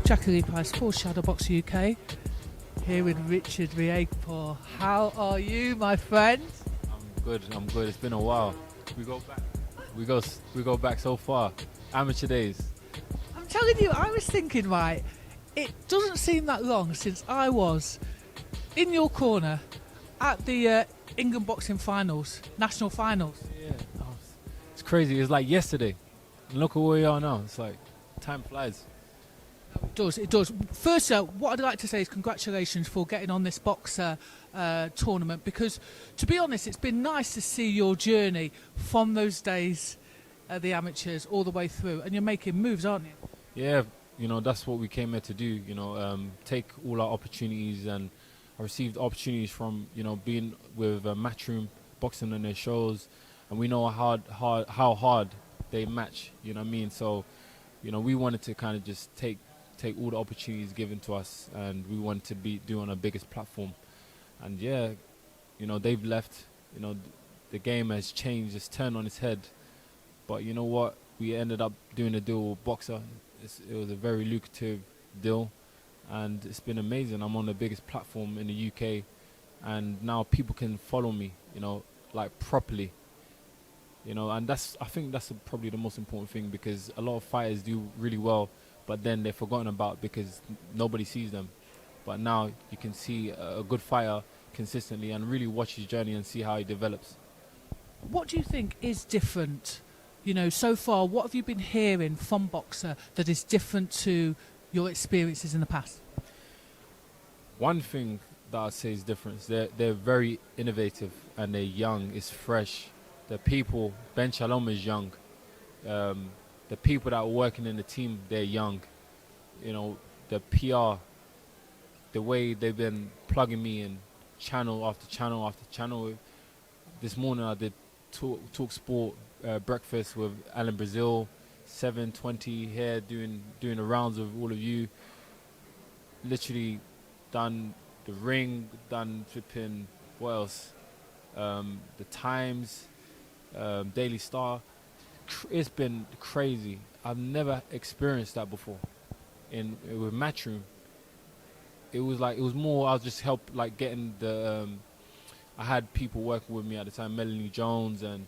Jackie Price for Shadowboxruk UK, here with Richard Riakphore. How are you, my friend? I'm good. It's been a while. We go back so far. Amateur days. I'm telling you, I was thinking, right, it doesn't seem that long since I was in your corner at the England boxing finals, national finals. Yeah, it's crazy. It's like yesterday. And look at where we are now. It's like time flies. It does. First, what I'd like to say is congratulations for getting on this boxer tournament, because, to be honest, it's been nice to see your journey from those days at the amateurs all the way through, and you're making moves, aren't you? Yeah, that's what we came here to do. Take all our opportunities, and I received opportunities from being with Matchroom boxing on their shows, and we know how hard they match. You know what I mean? So, we wanted to kind of just take all the opportunities given to us, and we wanted to do on our biggest platform. And yeah, they've left. The game has changed, it's turned on its head. But you know what? We ended up doing a deal with Boxer. It was a very lucrative deal, and it's been amazing. I'm on the biggest platform in the UK, and now people can follow me, like properly. And I think that's probably the most important thing, because a lot of fighters do really well, but then they're forgotten about because nobody sees them. But now you can see a good fighter consistently and really watch his journey and see how he develops. What do you think is different? So far, what have you been hearing from Boxer that is different to your experiences in the past? One thing that I'd say is different. They're very innovative, and they're young. It's fresh. The people, Ben Shalom is young. The people that are working in the team, they're young. The PR, the way they've been plugging me in channel after channel after channel. This morning I did Talk Sport breakfast with Alan Brazil, 7:20 here doing the rounds with all of you. Literally done the Ring, done flipping, what else? The Times, Daily Star. It's been crazy. I've never experienced that before. With Matchroom, it was more. I was just getting the. I had people working with me at the time, Melanie Jones and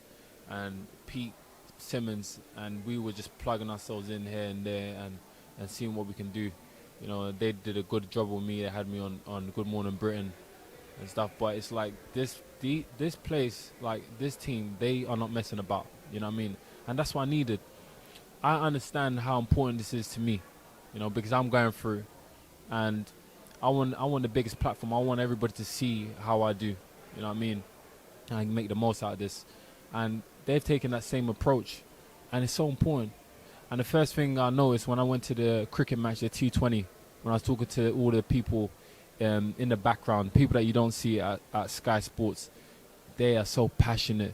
Pete Simmons, and we were just plugging ourselves in here and there and seeing what we can do. They did a good job with me. They had me on Good Morning Britain and stuff. But it's like this place, like this team, they are not messing about. You know what I mean? And that's what I needed. I understand how important this is to me, because I'm going through, and I want the biggest platform. I want everybody to see how I do. You know what I mean? And I can make the most out of this. And they've taken that same approach, and it's so important. And the first thing I noticed when I went to the cricket match, the T20, when I was talking to all the people in the background, people that you don't see at Sky Sports, they are so passionate.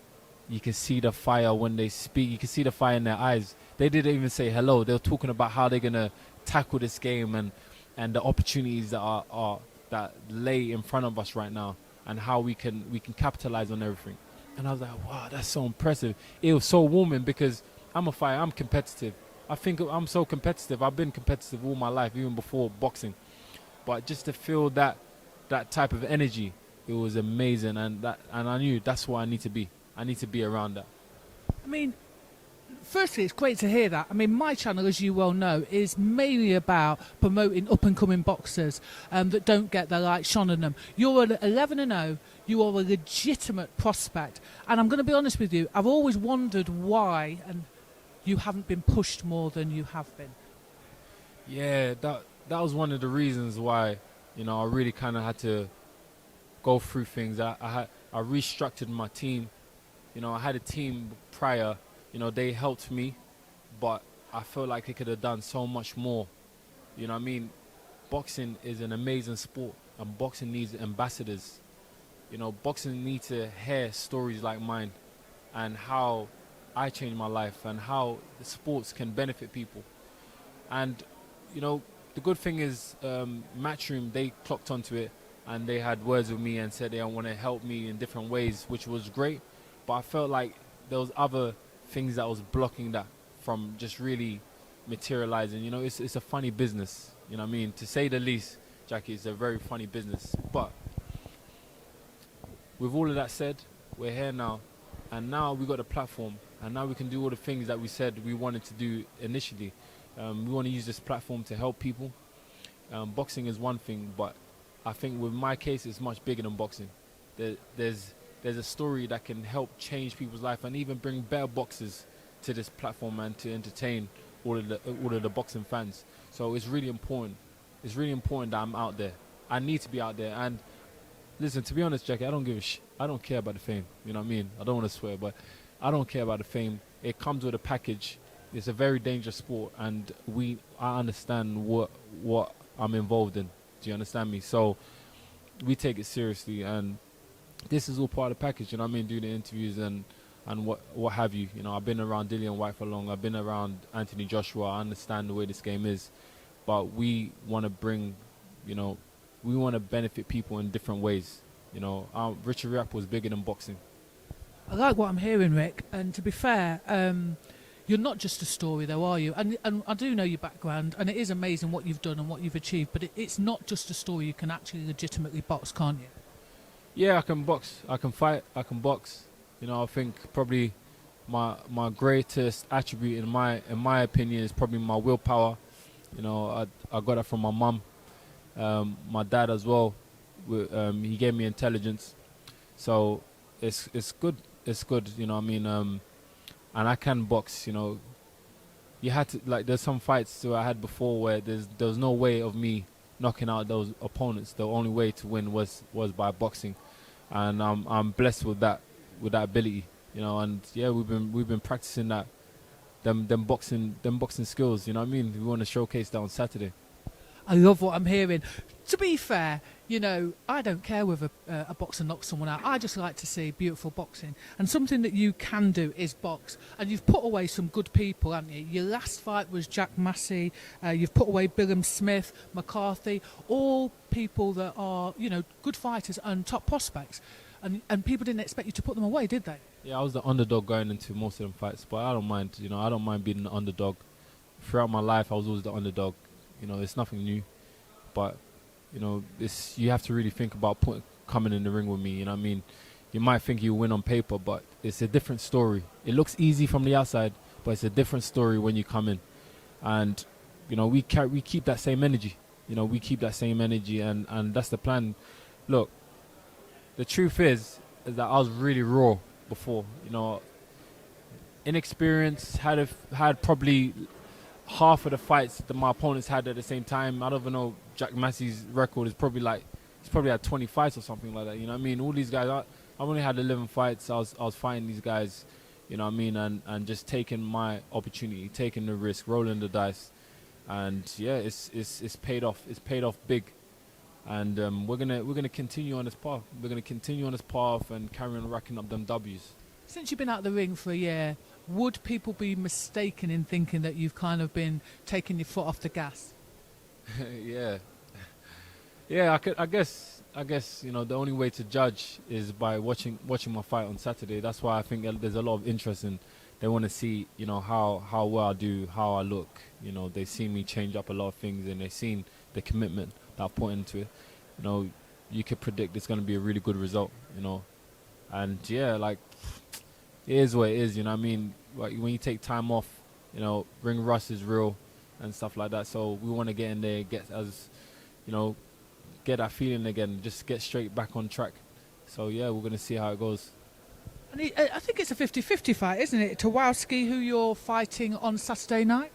You can see the fire when they speak. You can see the fire in their eyes. They didn't even say hello. They were talking about how they're gonna tackle this game and the opportunities that lay in front of us right now, and how we can capitalize on everything. And I was like, wow, that's so impressive. It was so warming, because I'm a fighter. I'm competitive. I think I'm so competitive. I've been competitive all my life, even before boxing. But just to feel that type of energy, it was amazing. And I knew that's what I need to be. I need to be around that. I mean, firstly, it's great to hear that. I mean, my channel, as you well know, is mainly about promoting up-and-coming boxers that don't get their light shone on them. You're at 11-0. You are a legitimate prospect. And I'm going to be honest with you, I've always wondered why and you haven't been pushed more than you have been. Yeah, that was one of the reasons why, I really kind of had to go through things. I restructured my team. I had a team prior. They helped me, but I felt like they could have done so much more. You know what I mean? Boxing is an amazing sport, and boxing needs ambassadors. Boxing needs to hear stories like mine, and how I changed my life, and how the sports can benefit people. And, the good thing is Matchroom, they clocked onto it, and they had words with me and said they want to help me in different ways, which was great. But I felt like there was other things that was blocking that from just really materializing. You know, it's a funny business. You know what I mean? To say the least, Jackie, it's a very funny business. But with all of that said, we're here now, and now we got a platform, and now we can do all the things that we said we wanted to do initially. We want to use this platform to help people. Boxing is one thing, but I think with my case, it's much bigger than boxing. There's a story that can help change people's life and even bring better boxers to this platform and to entertain all of the boxing fans. So it's really important. It's really important that I'm out there. I need to be out there. And listen, to be honest, Jackie, I don't give a I don't care about the fame. You know what I mean? I don't want to swear, but I don't care about the fame. It comes with a package. It's a very dangerous sport, and I understand what I'm involved in. Do you understand me? So we take it seriously, and this is all part of the package. You know what I mean? Do the interviews and what have you. You know, I've been around Dillian White for long. I've been around Anthony Joshua. I understand the way this game is, but we want to bring, you know, we want to benefit people in different ways. You know, Richard Riakphore was bigger than boxing. I like what I'm hearing, Rick. And to be fair, you're not just a story, though, are you? And I do know your background, and it is amazing what you've done and what you've achieved. But it's not just a story. You can actually legitimately box, can't you? Yeah, I can box. I can fight. I can box. You know, I think probably my greatest attribute in my opinion is probably my willpower. You know, I got that from my mum, my dad as well. He gave me intelligence, so it's good. It's good. You know what I mean? And I can box. You know, you had to, like, there's some fights that I had before where there was no way of me knocking out those opponents. The only way to win was by boxing, and I'm blessed with that ability. You know, and yeah, we've been practicing that them boxing skills. You know what I mean? We want to showcase that on Saturday. I love what I'm hearing. To be fair, you know, I don't care whether a boxer knocks someone out. I just like to see beautiful boxing. And something that you can do is box. And you've put away some good people, haven't you? Your last fight was Jack Massey. You've put away Billam Smith, McCarthy, all people that are, you know, good fighters and top prospects. And people didn't expect you to put them away, did they? Yeah, I was the underdog going into most of them fights, but I don't mind. You know, I don't mind being the underdog. Throughout my life, I was always the underdog. You know, it's nothing new, but you know, you have to really think about coming in the ring with me. You know what I mean? You might think you win on paper, but it's a different story. It looks easy from the outside, but it's a different story when you come in. And you know, we keep that same energy. You know, we keep that same energy, and that's the plan. Look, the truth is that I was really raw before. You know, inexperienced, had probably half of the fights that my opponents had at the same time. I don't even know, Jack Massey's record is probably he's probably had 20 fights or something like that. You know what I mean? All these guys, I've only had 11 fights. I was fighting these guys, you know what I mean, and just taking my opportunity, taking the risk, rolling the dice, and yeah, it's paid off. It's paid off big, and we're gonna continue on this path. We're gonna continue on this path and carry on racking up them W's. Since you've been out of the ring for a year, would people be mistaken in thinking that you've kind of been taking your foot off the gas? Yeah. I guess you know, the only way to judge is by watching my fight on Saturday. That's why I think there's a lot of interest in. They want to see, you know, how well I do, how I look. You know, they've seen me change up a lot of things, and they've seen the commitment that I've put into it. You know, you could predict it's going to be a really good result. You know, and yeah, like, it is what it is. You know what I mean? Like, when you take time off, you know, ring rust is real and stuff like that. So we want to get in there, get that feeling again, just get straight back on track. So yeah, we're going to see how it goes. And I think it's a 50-50 fight, isn't it? Tawowski, who you're fighting on Saturday night?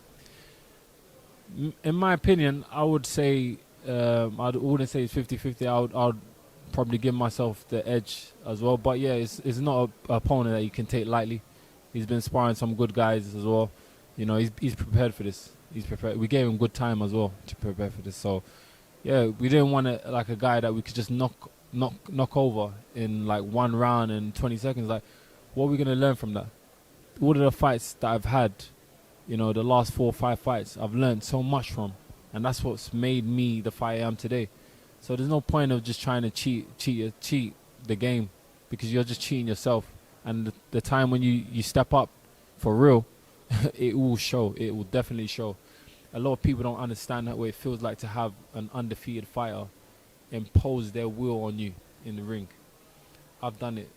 In my opinion, I would say, I wouldn't say it's 50-50. I would probably give myself the edge as well. But yeah, it's not an opponent that you can take lightly. He's been sparring some good guys as well. You know, he's prepared for this. He's prepared. We gave him good time as well to prepare for this. So yeah, we didn't want a guy that we could just knock over in like one round and 20 seconds. Like, what are we gonna learn from that? All of the fights that I've had, you know, the last 4 or 5 fights, I've learned so much from, and that's what's made me the fighter I am today. So there's no point of just trying to cheat the game, because you're just cheating yourself. And the time when you step up for real, it will show. It will definitely show. A lot of people don't understand what it feels like to have an undefeated fighter impose their will on you in the ring. I've done it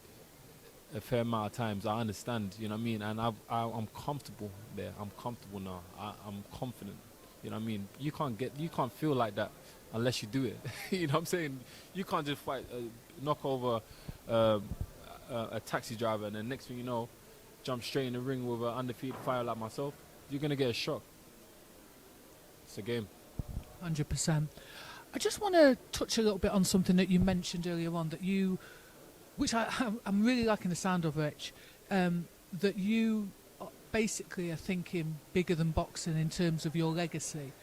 a fair amount of times. I understand, you know what I mean? And I'm comfortable there. I'm comfortable now. I'm confident. You know what I mean? You can't feel like that unless you do it. You know what I'm saying? You can't just fight, knock over a taxi driver and then next thing you know, jump straight in the ring with an undefeated fighter like myself. You're going to get a shock. It's a game. 100%. I just want to touch a little bit on something that you mentioned earlier on, which I'm really liking the sound of, Rich, that you basically are thinking bigger than boxing in terms of your legacy.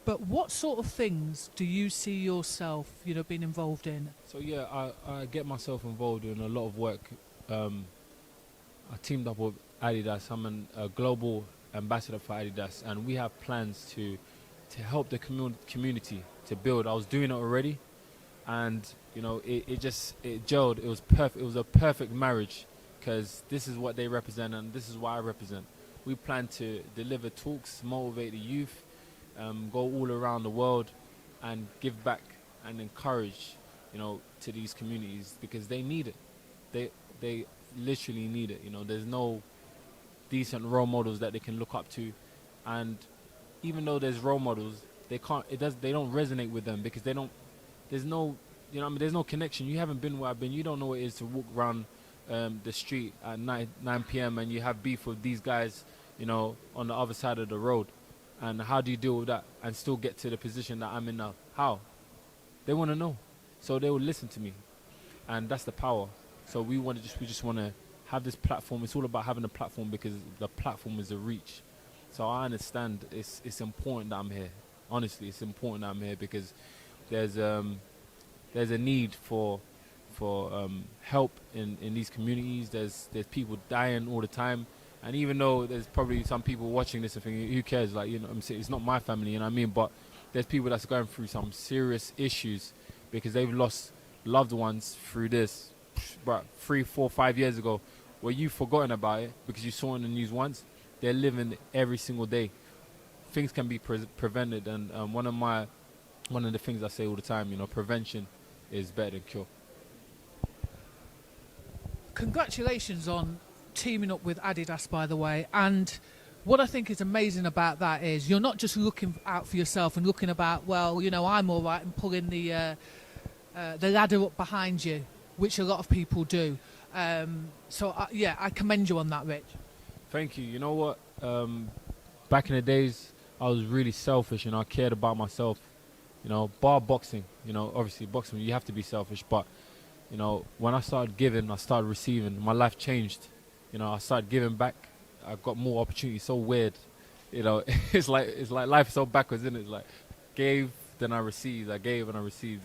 But what sort of things do you see yourself, being involved in? So yeah, I get myself involved in a lot of work. I teamed up with Adidas. I'm a global ambassador for Adidas, and we have plans to help the community to build. I was doing it already, and it gelled. It was perfect. It was a perfect marriage because this is what they represent and this is what I represent. We plan to deliver talks, motivate the youth, go all around the world and give back and encourage, to these communities because they need it. They literally need it. There's no decent role models that they can look up to, and even though there's role models, they don't resonate with them because there's no connection. You haven't been where I've been. You don't know what it is to walk around the street at 9 p.m. and you have beef with these guys, on the other side of the road. And how do you deal with that and still get to the position that I'm in now? How? They want to know. So they will listen to me. And that's the power. So we just want to have this platform. It's all about having a platform because the platform is a reach. So I understand it's important that I'm here. Honestly, it's important that I'm here because there's a need for help in these communities. There's people dying all the time, and even though there's probably some people watching this and thinking, who cares? Like, I'm saying it's not my family, you know what I mean? But there's people that's going through some serious issues because they've lost loved ones through this. But 3, 4, 5 years ago, where you've forgotten about it because you saw it in the news once, they're living every single day. Things can be prevented, and one of the things I say all the time, prevention is better than cure. Congratulations on teaming up with Adidas, by the way. And what I think is amazing about that is you're not just looking out for yourself and looking about, well, I'm all right, and pulling the ladder up behind you, which a lot of people do. I commend you on that, Rich. Thank you. You know what? Back in the days, I was really selfish, I cared about myself. Bar boxing, obviously boxing, you have to be selfish, but when I started giving, I started receiving. My life changed. I started giving back. I got more opportunities. So weird. It's like life is so backwards, isn't it? It's like gave, then I received. I gave and I received.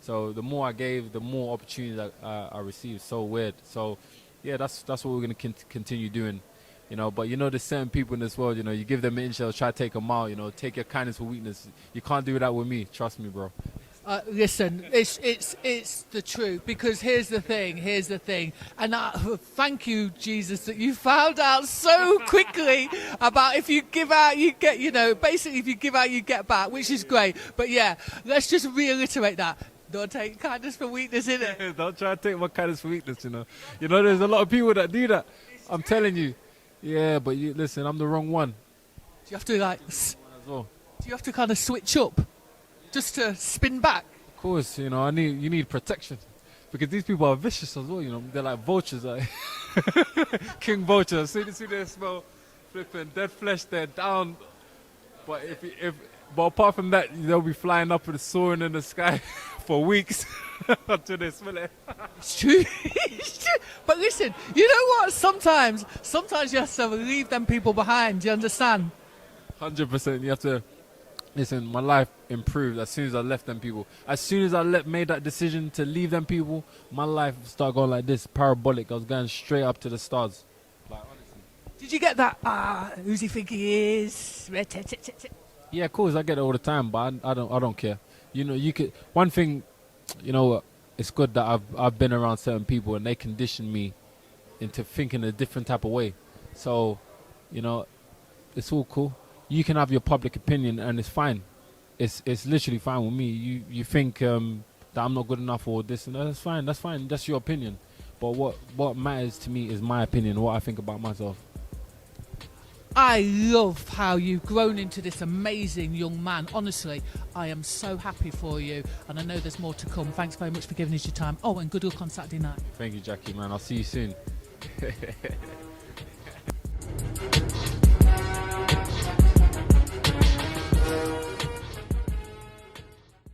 So the more I gave, the more opportunities I received. So weird. So yeah, that's what we're going to continue doing. But there's certain people in this world, you give them an inch, they'll try to take a mile, take your kindness for weakness. You can't do that with me. Trust me, bro. Listen, it's the truth, because here's the thing, and thank you, Jesus, that you found out so quickly about if you give out, you get, basically if you give out, you get back, which is great. But yeah, let's just reiterate that. Don't take kindness for weakness, innit? Don't try to take my kindness for weakness, there's a lot of people that do that. I'm telling you. Yeah, but listen, I'm the wrong one. Do you have to do you have to kind of switch up just to spin back? Of course, you need protection because these people are vicious as well. They're like vultures, like king vultures. See they smell flipping dead flesh. They're down. But but apart from that, they'll be flying up and soaring in the sky for weeks until they smell it. It's true. It's true. But listen, you know what? Sometimes you have to leave them people behind. Do you understand? 100%. You have to. Listen, my life improved as soon as I left them people. As soon as I made that decision to leave them people, my life started going like this, parabolic. I was going straight up to the stars. Like, honestly. Did you get that? Who's he think he is? Yeah, of course, I get it all the time, but I don't care. You could. One thing, it's good that I've been around certain people and they condition me into thinking a different type of way. So, it's all cool. You can have your public opinion, and it's fine. It's literally fine with me. You think that I'm not good enough or this and that, that's fine. That's fine. That's your opinion. But what matters to me is my opinion, what I think about myself. I love how you've grown into this amazing young man. Honestly, I am so happy for you, and I know there's more to come. Thanks very much for giving us your time. Oh, and good luck on Saturday night. Thank you, Jackie, man. I'll see you soon.